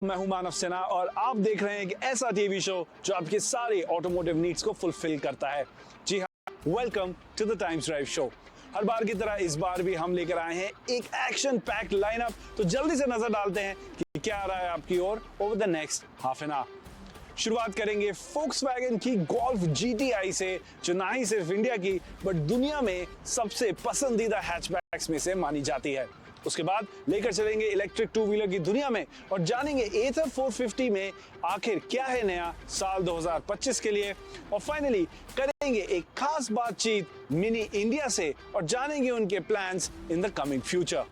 मैं हूं मानव सिन्हा और आप देख रहे हैं एक ऐसा टीवी शो जो आपके सारे ऑटोमोटिव नीड्स को फुलफिल करता है। जी हाँ, welcome to the times drive show. हर बार की तरह इस बार भी हम लेकर आए हैं एक एक्शन पैक्ड लाइनअप, तो जल्दी से नजर डालते हैं कि क्या आ रहा है आपकी ओर over the next half an hour. शुरुआत करेंगे Volkswagen की Golf GTI से, जो ना ही सिर्फ इंडिया की बट दुनिया में सबसे पसंदीदा हैचबैक्स में से मानी जाती है। उसके बाद लेकर चलेंगे इलेक्ट्रिक टू व्हीलर की दुनिया में और जानेंगे Ather 450 में आखिर क्या है नया साल 2025 के लिए। और फाइनली करेंगे एक खास बातचीत मिनी इंडिया से और जानेंगे उनके plans in the coming future.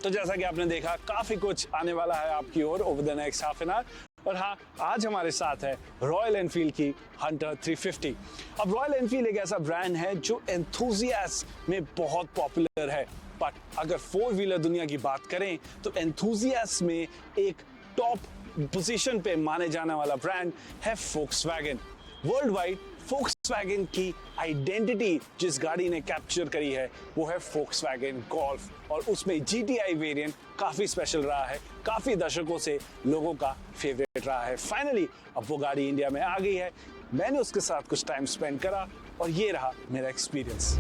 तो जैसा कि आपने देखा, काफी कुछ आने वाला है आपकी ओर over the next half an hour. और हाँ, आज हमारे साथ है रॉयल एनफील्ड की हंटर 350। अब रॉयल एनफील्ड एक ऐसा ब्रांड है जो एंथुसियास्ट में बहुत पॉपुलर है, बट अगर फोर व्हीलर दुनिया की बात करें तो एंथुसियास्ट में एक टॉप पोजीशन पे माने जाने वाला ब्रांड है Volkswagen। वर्ल्ड वाइड Volkswagen की आइडेंटिटी जिस गाड़ी ने कैप्चर करी है वो है Volkswagen Golf, और उसमें GTI वेरिएंट काफी स्पेशल रहा है, काफी दशकों से लोगों का फेवरेट रहा है। फाइनली अब वो गाड़ी इंडिया में आ गई है, मैंने उसके साथ कुछ टाइम स्पेंड करा और ये रहा मेरा एक्सपीरियंस।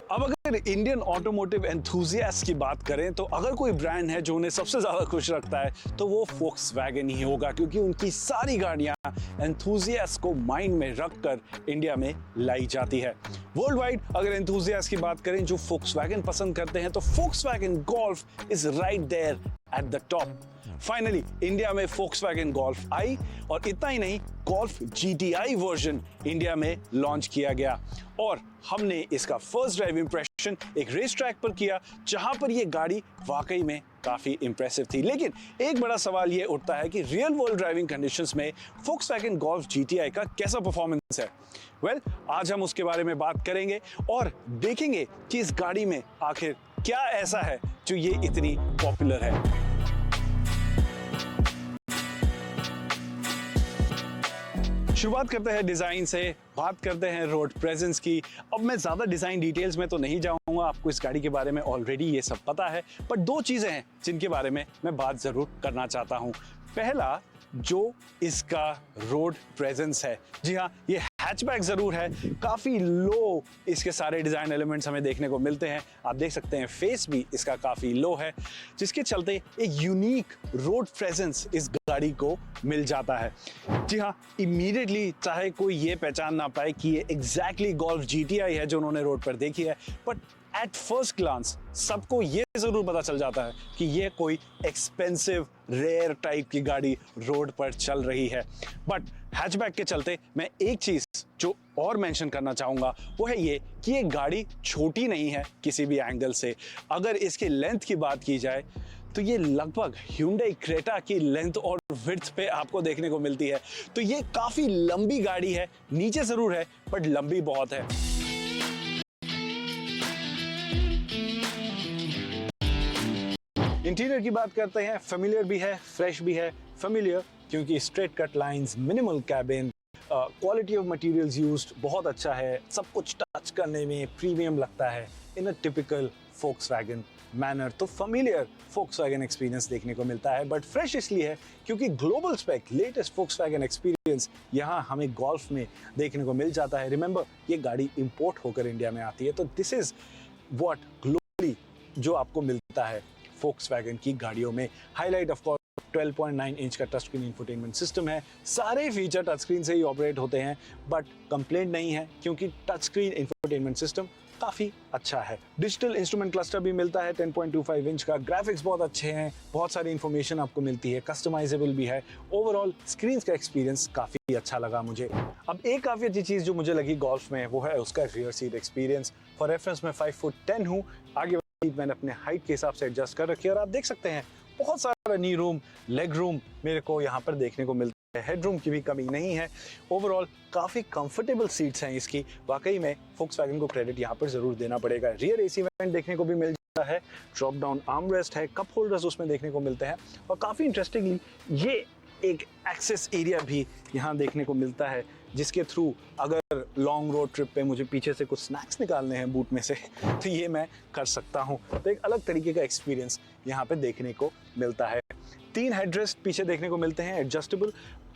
अब अगर इंडियन ऑटोमोटिव एंथुसियास्ट की बात करें तो अगर कोई ब्रांड है जो उन्हें सबसे ज्यादा खुश रखता है तो वो Volkswagen ही होगा, क्योंकि उनकी सारी गाड़ियां एंथुसियास्ट को माइंड में रखकर इंडिया में लाई जाती है। वर्ल्ड वाइड अगर एंथुसियास्ट की बात करें जो Volkswagen पसंद करते हैं तो Volkswagen Golf is right there at the top. Finally India में Volkswagen Golf आई और इतना ही नहीं, Golf GTI वर्जन इंडिया में लॉन्च किया गया और हमने इसका फर्स्ट ड्राइव इंप्रेशन एक रेस ट्रैक पर किया जहां पर यह गाड़ी वाकई में काफी इंप्रेसिव थी। लेकिन एक बड़ा सवाल यह उठता है कि रियल वर्ल्ड ड्राइविंग कंडीशंस में Volkswagen Golf GTI का कैसा परफॉर्मेंस है। आज हम उसके बारे में बात करेंगे और देखेंगे कि इस गाड़ी में आखिर क्या ऐसा है जो ये इतनी पॉपुलर है। शुरुआत करते हैं डिजाइन से, बात करते हैं रोड प्रेजेंस की। अब मैं ज्यादा डिजाइन डिटेल्स में तो नहीं जाऊंगा, आपको इस गाड़ी के बारे में ऑलरेडी ये सब पता है, पर दो चीजें हैं जिनके बारे में मैं बात जरूर करना चाहता हूं। पहला, जो इसका रोड प्रेजेंस है। जी हाँ, ये हैचबैक जरूर है, काफी लो इसके सारे डिजाइन एलिमेंट्स हमें देखने को मिलते हैं। आप देख सकते हैं फेस भी इसका काफी लो है, जिसके चलते एक यूनिक रोड प्रेजेंस इस गाड़ी को मिल जाता है। जी हाँ, इमीडिएटली चाहे कोई ये पहचान ना पाए कि ये एग्जैक्टली Golf GTI है जो उन्होंने रोड पर देखी है, बट एट फर्स्ट ग्लांस सबको ये जरूर पता चल जाता है कि ये कोई एक्सपेंसिव रेयर टाइप की गाड़ी रोड पर चल रही है। बट हैचबैक के चलते मैं एक चीज जो और मेंशन करना चाहूंगा वो है ये कि ये गाड़ी छोटी नहीं है किसी भी एंगल से। अगर इसकी लेंथ की बात की जाए तो ये लगभग Hyundai Creta की लेंथ और विड्थ पे आपको देखने को मिलती है। तो ये काफी लंबी गाड़ी है, नीचे जरूर है बट लंबी बहुत है। इंटीरियर की बात करते हैं, फेमिलियर भी है, फ्रेश भी है। फेमिलियर क्योंकि straight cut lines, minimal cabin, quality of materials used बहुत अच्छा है, सब कुछ टच करने में प्रीमियम लगता है in a typical Volkswagen manner. तो फेमिलियर Volkswagen एक्सपीरियंस देखने को मिलता है, बट फ्रेश इसलिए है क्योंकि global spec latest Volkswagen experience यहाँ हमें Golf में देखने को मिल जाता है। रिमेंबर, ये गाड़ी इंपोर्ट होकर इंडिया में आती है, तो दिस इज व्हाट ग्लोबली जो आपको मिलता है Volkswagen की गाड़ियों में। हाईलाइट ऑफ कोर्स 12.9 इंच का टच स्क्रीन इंफोटेनमेंट सिस्टम है। सारे फीचर टच स्क्रीन से ही ऑपरेट होते हैं, बट कंप्लेंट नहीं है क्योंकि टच स्क्रीन इंफोटेनमेंट सिस्टम काफी अच्छा है। डिजिटल इंस्ट्रूमेंट क्लस्टर भी मिलता है 10.25 इंच का। ग्राफिक्स बहुत अच्छे हैं, बहुत सारी इंफॉर्मेशन आपको मिलती है, कस्टमाइजेबल भी है। ओवरऑल स्क्रीन का एक्सपीरियंस काफी अच्छा लगा मुझे। अब एक काफी अच्छी चीज जो मुझे लगी Golf में वो है उसका rear seat experience. For reference मैं 5'10" हूँ, आगे मैंने अपने हाइट के हिसाब से एडजस्ट कर रखी है और आप देख सकते हैं बहुत सारा नी रूम, लेग रूम मेरे को यहाँ पर देखने को मिलता है। हेडरूम की भी कमी नहीं है। ओवरऑल काफी कंफर्टेबल सीट्स हैं इसकी। वाकई में Volkswagen को क्रेडिट यहाँ पर जरूर देना पड़ेगा। रियर एसी वेंट देखने को भी मिल जाता है, ड्रॉप डाउन आर्म रेस्ट है, कप होल्डर्स उसमें देखने को मिलते हैं और काफी इंटरेस्टिंगली ये एक एक्सेस एरिया भी यहाँ देखने को मिलता है, जिसके थ्रू अगर लॉन्ग रोड ट्रिप पे मुझे पीछे से कुछ स्नैक्स निकालने हैं बूट में से तो ये मैं कर सकता हूँ। तो एक अलग तरीके का एक्सपीरियंस यहाँ पे देखने को मिलता है। 3 हेडरेस्ट पीछे देखने को मिलते हैं adjustable,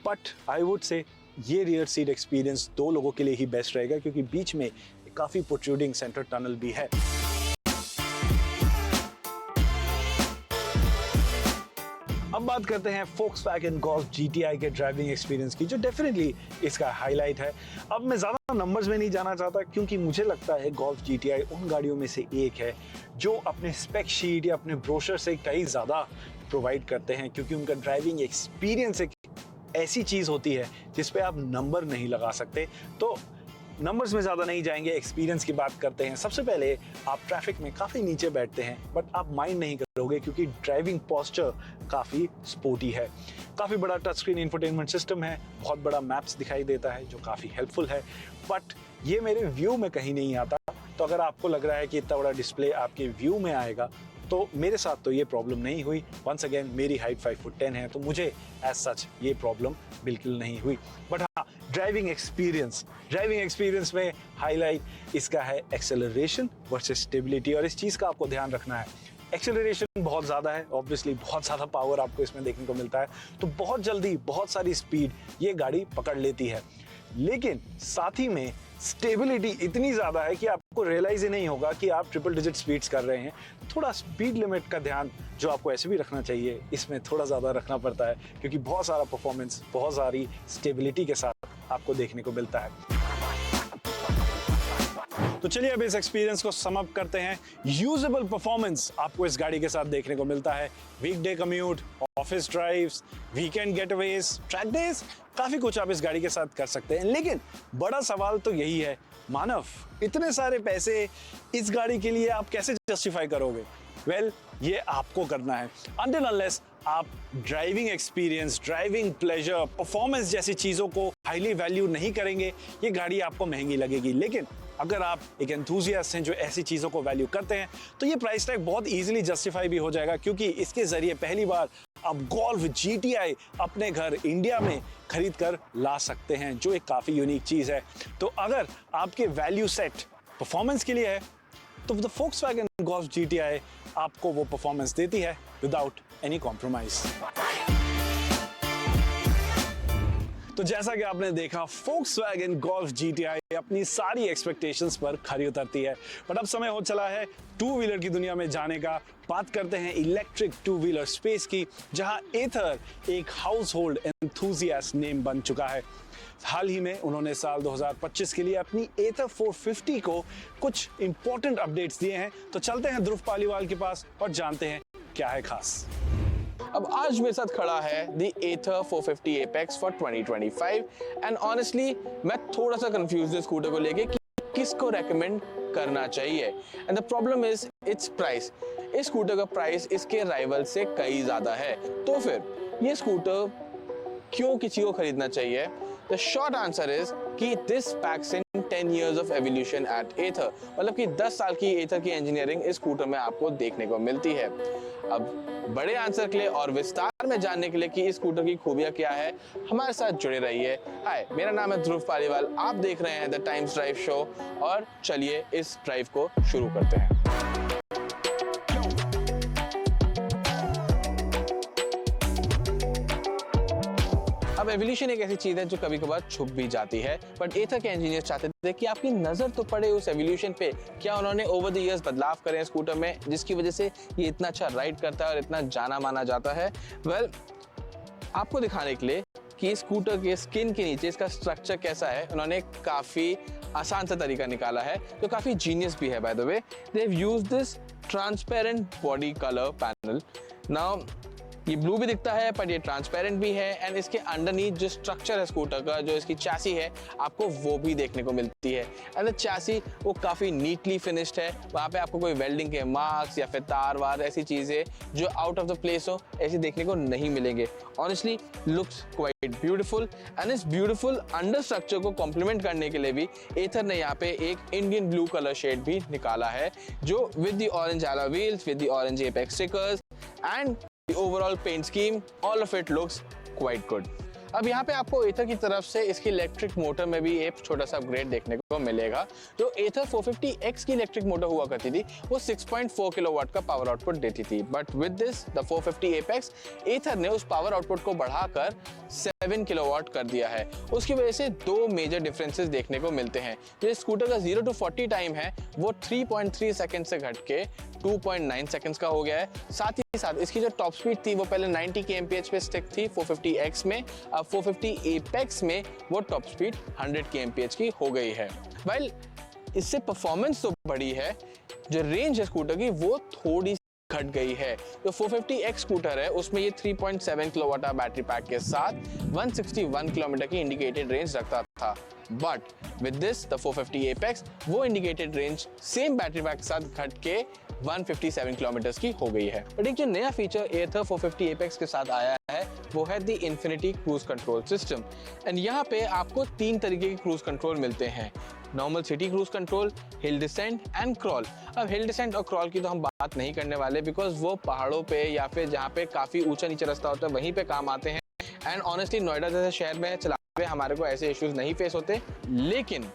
but I would say ये रियर सीट एक्सपीरियंस 2 लोगों के लिए ही बेस्ट रहेगा, क्योंकि बीच में काफ़ी प्रोट्रूडिंग सेंटर टनल भी है। अब बात करते हैं Volkswagen Golf GTI के ड्राइविंग एक्सपीरियंस की, जो डेफिनेटली इसका हाईलाइट है। अब मैं ज़्यादा नंबर्स में नहीं जाना चाहता, क्योंकि मुझे लगता है Golf GTI उन गाड़ियों में से एक है जो अपने स्पेक शीट या अपने ब्रोशर से कहीं ज़्यादा प्रोवाइड करते हैं, क्योंकि उनका ड्राइविंग एक्सपीरियंस एक ऐसी चीज़ होती है जिस पे आप नंबर नहीं लगा सकते। तो नंबर्स में ज़्यादा नहीं जाएंगे, एक्सपीरियंस की बात करते हैं। सबसे पहले आप ट्रैफिक में काफ़ी नीचे बैठते हैं, बट आप माइंड नहीं करोगे क्योंकि ड्राइविंग पोस्चर काफ़ी स्पोर्टी है। काफ़ी बड़ा टच स्क्रीन इंफोटेनमेंट सिस्टम है, बहुत बड़ा मैप्स दिखाई देता है जो काफ़ी हेल्पफुल है, बट ये मेरे व्यू में कहीं नहीं आता। तो अगर आपको लग रहा है कि इतना बड़ा डिस्प्ले आपके व्यू में आएगा, तो मेरे साथ तो ये प्रॉब्लम नहीं हुई। वंस अगेन मेरी हाइट 5 फुट 10 है, तो मुझे एज सच ये प्रॉब्लम बिल्कुल नहीं हुई। बट हाँ, ड्राइविंग एक्सपीरियंस में हाईलाइट इसका है एक्सेलरेशन वर्सेस स्टेबिलिटी, और इस चीज़ का आपको ध्यान रखना है। एक्सेलरेशन बहुत ज़्यादा है, ऑब्वियसली बहुत ज़्यादा पावर आपको इसमें देखने को मिलता है, तो बहुत जल्दी बहुत सारी स्पीड ये गाड़ी पकड़ लेती है। लेकिन साथ ही में स्टेबिलिटी इतनी ज़्यादा है कि आपको रियलाइज ही नहीं होगा कि आप ट्रिपल डिजिट स्पीड्स कर रहे हैं। थोड़ा स्पीड लिमिट का ध्यान, जो आपको ऐसे भी रखना चाहिए, इसमें थोड़ा ज़्यादा रखना पड़ता है, क्योंकि बहुत सारा परफॉर्मेंस बहुत सारी स्टेबिलिटी के साथ आपको देखने को मिलता है। तो चलिए अब इस एक्सपीरियंस को सम अप करते हैं। यूजेबल परफॉर्मेंस आपको इस गाड़ी के साथ देखने को मिलता है। Weekday commute, office drives, weekend getaways, track days, काफी कुछ आप इस गाड़ी के साथ कर सकते हैं। लेकिन बड़ा सवाल तो यही है, मानव, इतने सारे पैसे इस गाड़ी के लिए आप कैसे जस्टिफाई करोगे? वेल, ये आपको करना है। अनटिल अनलेस आप driving experience, driving pleasure, performance जैसी चीज़ों को हाईली वैल्यू नहीं करेंगे, ये गाड़ी आपको महंगी लगेगी। लेकिन अगर आप एक एंथुसियास्ट हैं जो ऐसी चीज़ों को वैल्यू करते हैं, तो ये प्राइस टैग बहुत इजीली जस्टिफाई भी हो जाएगा, क्योंकि इसके ज़रिए पहली बार आप गोल्फ GTI अपने घर इंडिया में खरीद कर ला सकते हैं, जो एक काफ़ी यूनिक चीज़ है। तो अगर आपके वैल्यू सेट परफॉर्मेंस के लिए है, तो द Volkswagen Golf GTI आपको वो परफॉर्मेंस देती है विदाउट एनी कॉम्प्रोमाइज। तो जैसा कि आपने देखा, Volkswagen Golf GTI अपनी सारी एक्सपेक्टेशंस पर खरी उतरती है। बट अब समय हो चला है टू व्हीलर की दुनिया में जाने का। बात करते हैं इलेक्ट्रिक टू व्हीलर स्पेस की, जहां एथर एक हाउस होल्ड एंथुसियास्ट नेम बन चुका है। हाल ही में उन्होंने साल 2025 के लिए अपनी एथर 450 को कुछ इंपॉर्टेंट अपडेट्स दिए हैं। तो चलते हैं ध्रुव पालीवाल के पास और जानते हैं क्या है खास। अब आज मेरे साथ खड़ा है the Ather 450 Apex for 2025 and honestly मैं थोड़ा सा कंफ्यूज हूँ स्कूटर को लेके कि किसको रेकमेंड करना चाहिए। And the problem is it's price. इस स्कूटर का प्राइस इसके राइवल से कई ज्यादा है, तो फिर ये स्कूटर क्यों किसी को खरीदना चाहिए? द शॉर्ट आंसर इज कि this PACS in 10 years of evolution at Ather, मतलब कि 10 साल की एथर की इंजीनियरिंग इस स्कूटर में आपको देखने को मिलती है। अब बड़े आंसर के लिए और विस्तार में जानने के लिए कि इस स्कूटर की खूबियां क्या है, हमारे साथ जुड़े रहिए। हाय, मेरा नाम है ध्रुव पालीवाल, आप देख रहे हैं द टाइम्स ड्राइव शो, और चलिए इस ड्राइव को शुरू करते हैं। अब एवोल्यूशन एक ऐसी चीज है जो कभी कभार छुप भी जाती है, बट एथर के इंजीनियर चाहते थे कि आपकी नजर तो पड़े उस एवोल्यूशन पे। क्या उन्होंने ओवर द इयर्स बदलाव करे स्कूटर में जिसकी वजह से ये इतना अच्छा राइड करता है और इतना जाना माना जाता है? वेल, आपको दिखाने के लिए कि स्कूटर के स्किन के नीचे इसका स्ट्रक्चर कैसा है, उन्होंने काफी आसान सा तरीका निकाला है जो काफी जीनियस भी है। By the way, they have used this transparent body colour panel. Now ये ब्लू भी दिखता है पर ये ट्रांसपेरेंट भी है, एंड इसके अंडरनीथ जो स्ट्रक्चर है स्कूटर का, जो इसकी चैसी है, आपको वो भी देखने को मिलती है। एंड द चैसी वो काफी नीटली फिनिश्ड है, वहाँ पे आपको कोई वेल्डिंग के मार्क्स या फिर तार वार ऐसी चीजें जो आउट ऑफ द प्लेस हो ऐसी देखने को नहीं मिलेंगे। Honestly looks quite beautiful, and इस ब्यूटीफुल अंडर स्ट्रक्चर को कॉम्प्लीमेंट करने के लिए भी एथर ने यहाँ पे एक इंडियन ब्लू कलर शेड भी निकाला है, जो with the orange alloy wheels, with the orange apex stickers and the overall paint scheme, all of it looks quite good. अब यहाँ पे आपको एथर की तरफ से इसकी इलेक्ट्रिक मोटर में भी एक छोटा सा अपग्रेड देखने को मिलेगा। जो एथर 450X की इलेक्ट्रिक मोटर हुआ करती थी वो 6.4 किलोवाट का पावर आउटपुट देती थी, but with this the 450 Apex Ather ने उस पावर आउटपुट को बढ़ाकर 7 किलोवाट कर दिया है। उसकी वजह से दो मेजर डिफरेंसेस देखने को मिलते हैं। जो स्कूटर का 0 to 40 टाइम है वो 3.3 सेकंड से घट के 2.9 सेकंड्स का हो गया है। साथ ही साथ इसकी जो टॉप स्पीड थी वो पहले 90 kmph पे स्टिक थी 450X में, अब 450 एपेक्स में वो टॉप स्पीड 100 kmph की हो गई है। वेल, इससे परफॉर्मेंस तो बढ़ी है, जो रेंज है स्कूटर की वो थोड़ी घट गई है। जो 450X स्कूटर है उसमें ये 3.7 किलोवाट बैटरी पैक के साथ 161 किलोमीटर की इंडिकेटेड रेंज रखता था, but with this the 450 Apex वो indicated range same battery pack के साथ घट के 157 किलोमीटर की हो गई है। बट एक जो नया फीचर एथर 450 एपेक्स के साथ आया है वो है the infinity cruise control system. And यहाँ पे आपको 3 तरीके के क्रूज कंट्रोल मिलते हैं, normal city cruise control, hill descent and crawl. अब हिल डिसेंट और क्रॉल की तो हम बात नहीं करने वाले, बिकॉज वो पहाड़ों पे या फिर जहाँ पे काफी ऊंचा नीचे रास्ता होता है वहीं पे काम आते हैं। एंड ऑनेस्टली नोएडा जैसे शहर में चलाते हुए हमारे को ऐसे इश्यूज नहीं फेस होते। लेकिन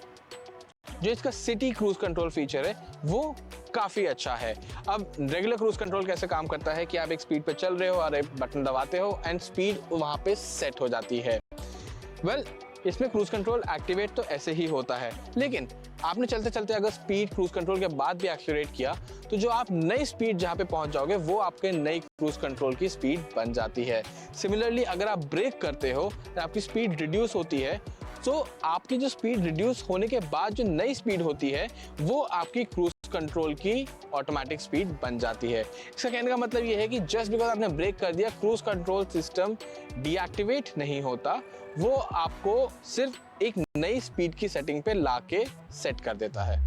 जो इसका सिटी क्रूज कंट्रोल फीचर है वो काफी अच्छा है। अब रेगुलर क्रूज कंट्रोल कैसे काम करता है कि आप एक स्पीड पे चल रहे हो और एक बटन दबाते हो एंड स्पीड वहां पे सेट हो जाती है। वेल, इसमें क्रूज कंट्रोल एक्टिवेट तो ऐसे ही होता है, लेकिन आपने चलते चलते अगर स्पीड क्रूज कंट्रोल के बाद भी एक्सीलरेट किया तो जो आप नई स्पीड जहां पे पहुंच जाओगे वो आपके नई क्रूज कंट्रोल की स्पीड बन जाती है। सिमिलरली अगर आप ब्रेक करते हो तो आपकी स्पीड रिड्यूस होती है, तो आपकी जो स्पीड रिड्यूस होने के बाद जो नई स्पीड होती है वो आपकी क्रूज कंट्रोल की ऑटोमेटिक स्पीड बन जाती है। इसका कहने का मतलब ये है कि जस्ट बिकॉज आपने ब्रेक कर दिया क्रूज कंट्रोल सिस्टम डीएक्टिवेट नहीं होता, वो आपको सिर्फ एक नई स्पीड की सेटिंग पे लाके सेट कर देता है।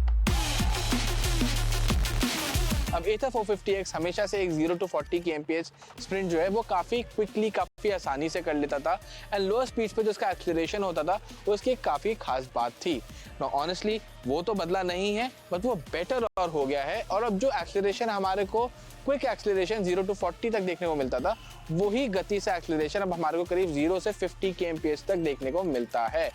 अब एथर 450X हमेशा से एक 0 to 40 kmph स्प्रिंट जो है वो काफ़ी क्विकली काफ़ी आसानी से कर लेता था, एंड लोअर स्पीड पे जो उसका एक्सीलरेशन होता था वो उसकी एक काफ़ी खास बात थी। नो ऑनेस्टली वो तो बदला नहीं है, बट वो बेटर और हो गया है। और अब जो एक्सीलरेशन हमारे को क्विक एक्सीलरेशन 0 to 40 तक देखने को मिलता था, वही गति से एक्सीलरेशन अब हमारे को करीब 0 से 50 kmph तक देखने को मिलता है।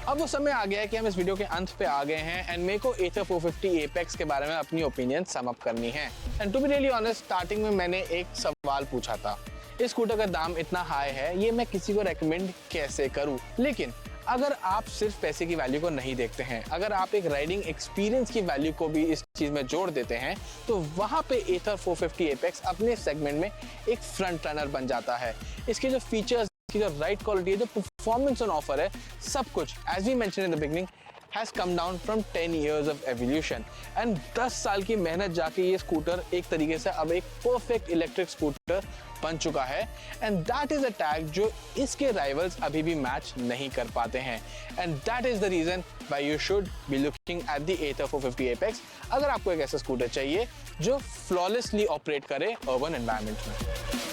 अब वो समय आ गया है कि हम इस वीडियो के अंत पे आ गए हैं, एंड मेरे को एथर 450 एपेक्स के बारे में अपनी ओपिनियन सम अप करनी है। And to be really honest, starting में मैंने एक सवाल पूछा था, इस स्कूटर का दाम इतना हाई है, ये मैं किसी को रेकमेंड कैसे करूं? लेकिन अगर आप सिर्फ पैसे की वैल्यू को नहीं देखते हैं, अगर आप एक राइडिंग एक्सपीरियंस की वैल्यू को भी इस चीज में जोड़ देते हैं, तो वहां पे एथर 450 एपेक्स अपने सेगमेंट में एक फ्रंट रनर बन जाता है। इसके जो फीचर्स, की जो राइड क्वालिटी है, जो परफॉर्मेंस ऑन ऑफर है, सब कुछ as we mention in the beginning has come down from 10 years of evolution, and 10 साल की मेहनत जाके ये स्कूटर एक तरीके से अब एक परफेक्ट इलेक्ट्रिक स्कूटर बन चुका है। And that is a tag जो इसके राइवल्स अभी भी मैच नहीं कर पाते हैं, and that is the reason why you should be looking at the Ather 450 Apex अगर आपको एक ऐसा स्कूटर चाहिए जो फ्लॉलेसली ऑपरेट करे अर्बन एनवायरनमेंट में।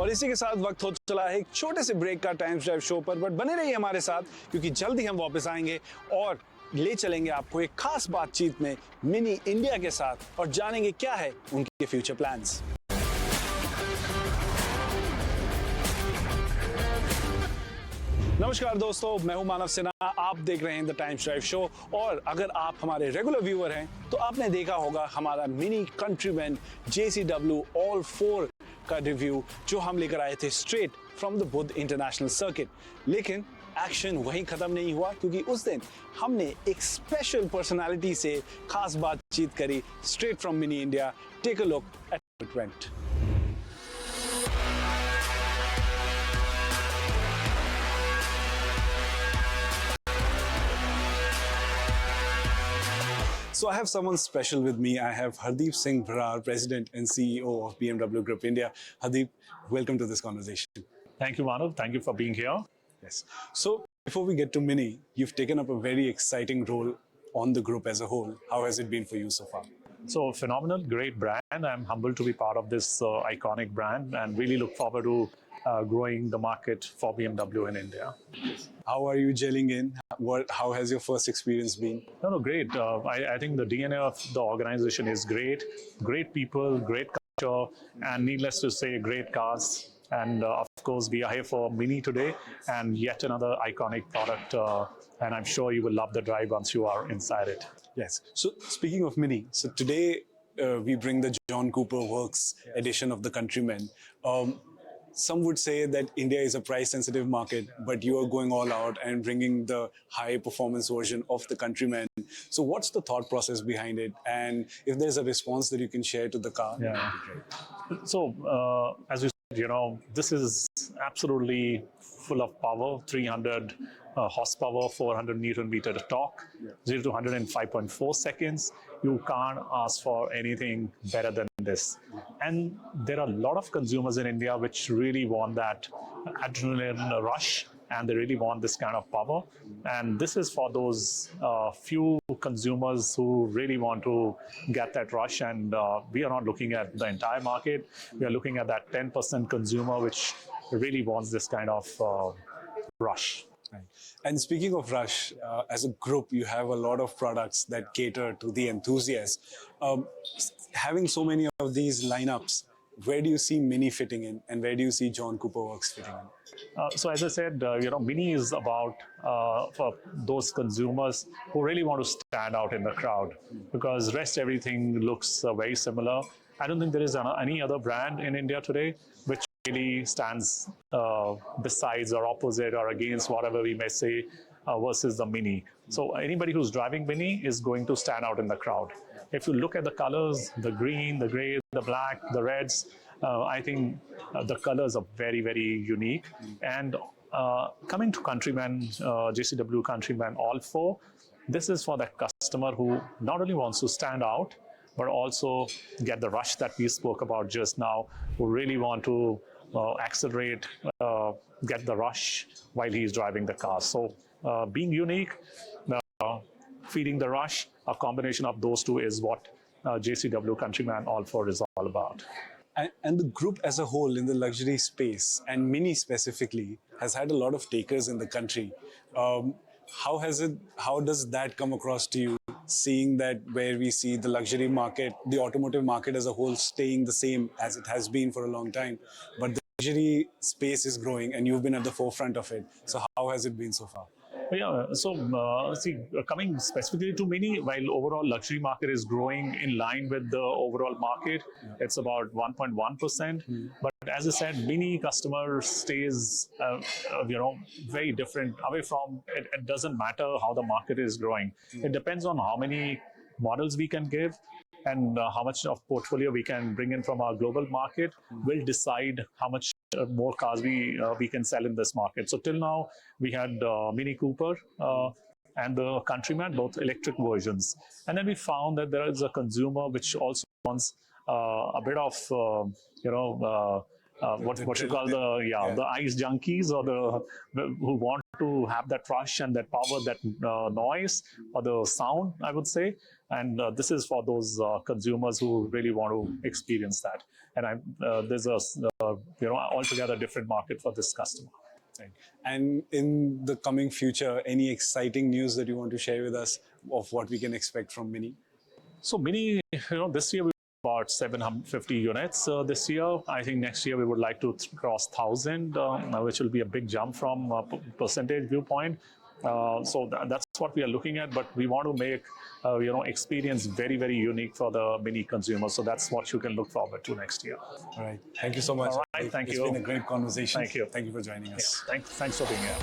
और इसी के साथ वक्त हो चला है एक छोटे से ब्रेक का टाइम्स ड्राइव शो पर, बट बने रहिए हमारे साथ क्योंकि जल्द ही हम वापस आएंगे और ले चलेंगे आपको एक खास बातचीत में मिनी इंडिया के साथ और जानेंगे क्या है उनके फ्यूचर प्लान्स। नमस्कार दोस्तों, मैं हूं मानव सिन्हा, आप देख रहे हैं द टाइम्स ड्राइव शो। और अगर आप हमारे रेगुलर व्यूअर हैं तो आपने देखा होगा हमारा मिनी कंट्रीमैन JCW ऑल 4 का रिव्यू जो हम लेकर आए थे straight from the Buddha international circuit. लेकिन एक्शन वहीं खत्म नहीं हुआ, क्योंकि उस दिन हमने एक स्पेशल पर्सनालिटी से खास बातचीत करी straight from Mini India. Take a look at it went. So I have someone special with me. I have Hardeep Singh Brar, President and CEO of BMW Group India. Hardeep, welcome to this conversation. Thank you, Manav. Thank you for being here. Yes. So before we get to Mini, you've taken up a very exciting role on the group as a whole. How has it been for you so far? So phenomenal, great brand. I'm humbled to be part of this iconic brand and really look forward to growing the market for BMW in India. How are you gelling in? How has your first experience been? No, great. I think the DNA of the organization is great. Great people, great culture. manufacturer, and needless to say, great cars. And of course, we are here for Mini today, and yet another iconic product. And I'm sure you will love the drive once you are inside it. Yes. So speaking of Mini, so today we bring the John Cooper Works edition of the Countryman. Some would say that India is a price-sensitive market, but you are going all out and bringing the high-performance version of the Countryman. So what's the thought process behind it? And if there's a response that you can share to the car, Yeah. that'd be great. So, as you said, this is absolutely full of power, 300 horsepower, 400 Newton meter torque, 0 to 100 in 5.4 seconds. You can't ask for anything better than this. And there are a lot of consumers in India which really want that adrenaline rush, and they really want this kind of power. And this is for those few consumers who really want to get that rush. And we are not looking at the entire market. We are looking at that 10% consumer which really wants this kind of rush. Right. And speaking of Rush, as a group, you have a lot of products that cater to the enthusiasts. Having so many of these lineups, where do you see Mini fitting in, and where do you see John Cooper Works fitting in? So as I said, Mini is about for those consumers who really want to stand out in the crowd, because rest everything looks very similar. I don't think there is any other brand in India today which really stands besides or opposite or against whatever we may say versus the Mini. So anybody who's driving Mini is going to stand out in the crowd. If you look at the colors, the green, the gray, the black, the reds, I think the colors are very, very unique. And coming to Countryman, JCW Countryman All 4, this is for that customer who not only wants to stand out, but also get the rush that we spoke about just now, who really want to accelerate, get the rush while he's driving the car. So being unique, feeding the rush, a combination of those two is what JCW Countryman All 4 is all about. And the group as a whole in the luxury space, and Mini specifically, has had a lot of takers in the country. How does that come across to you, seeing that where we see the luxury market, the automotive market as a whole staying the same as it has been for a long time, but the luxury space is growing and you've been at the forefront of it. So how has it been so far? Yeah, so coming specifically to Mini, while overall luxury market is growing in line with the overall market, it's about 1.1%. But as I said, Mini customer stays, very different away from it. It doesn't matter how the market is growing. It depends on how many models we can give, and how much of portfolio we can bring in from our global market will decide how much more cars we can sell in this market. So till now, we had Mini Cooper and the Countryman, both electric versions. And then we found that there is a consumer which also wants a bit of, what you call the ice junkies, or who want to have that rush and that power, that noise or the sound, I would say. And this is for those consumers who really want to experience that. And there's a altogether different market for this customer. Right. And in the coming future, any exciting news that you want to share with us of what we can expect from Mini? So Mini, this year we about 750 units this year. I think next year we would like to cross 1,000, which will be a big jump from a percentage viewpoint. So that's what we are looking at, but we want to make experience very, very unique for the Mini consumer. So that's what you can look forward to next year. All right. Thank you so much. All right. Thank you. It's been a great conversation. Thank you. Thank you for joining us. Thanks for being here.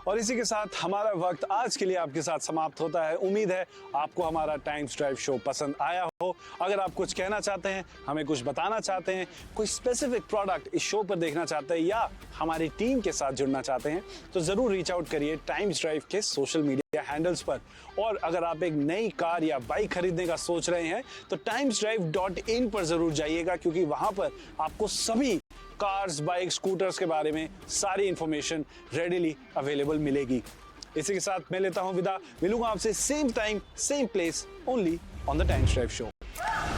और इसी के साथ हमारा वक्त आज के लिए आपके साथ समाप्त होता है। उम्मीद है आपको हमारा टाइम्स ड्राइव शो पसंद आया हो। अगर आप कुछ कहना चाहते हैं, हमें कुछ बताना चाहते हैं, कोई स्पेसिफिक प्रोडक्ट इस शो पर देखना चाहते हैं, या हमारी टीम के साथ जुड़ना चाहते हैं, तो जरूर रीच आउट करिए टाइम्स ड्राइव के सोशल मीडिया हैंडल्स पर। और अगर आप एक नई कार या बाइक खरीदने का सोच रहे हैं तो timesdrive.in पर जरूर जाइएगा, क्योंकि वहां पर आपको सभी कार्स, बाइक, स्कूटर्स के बारे में सारी इंफॉर्मेशन रेडिली अवेलेबल मिलेगी। इसी के साथ मैं लेता हूं विदा। मिलूंगा आपसे same time same place only on the times drive show.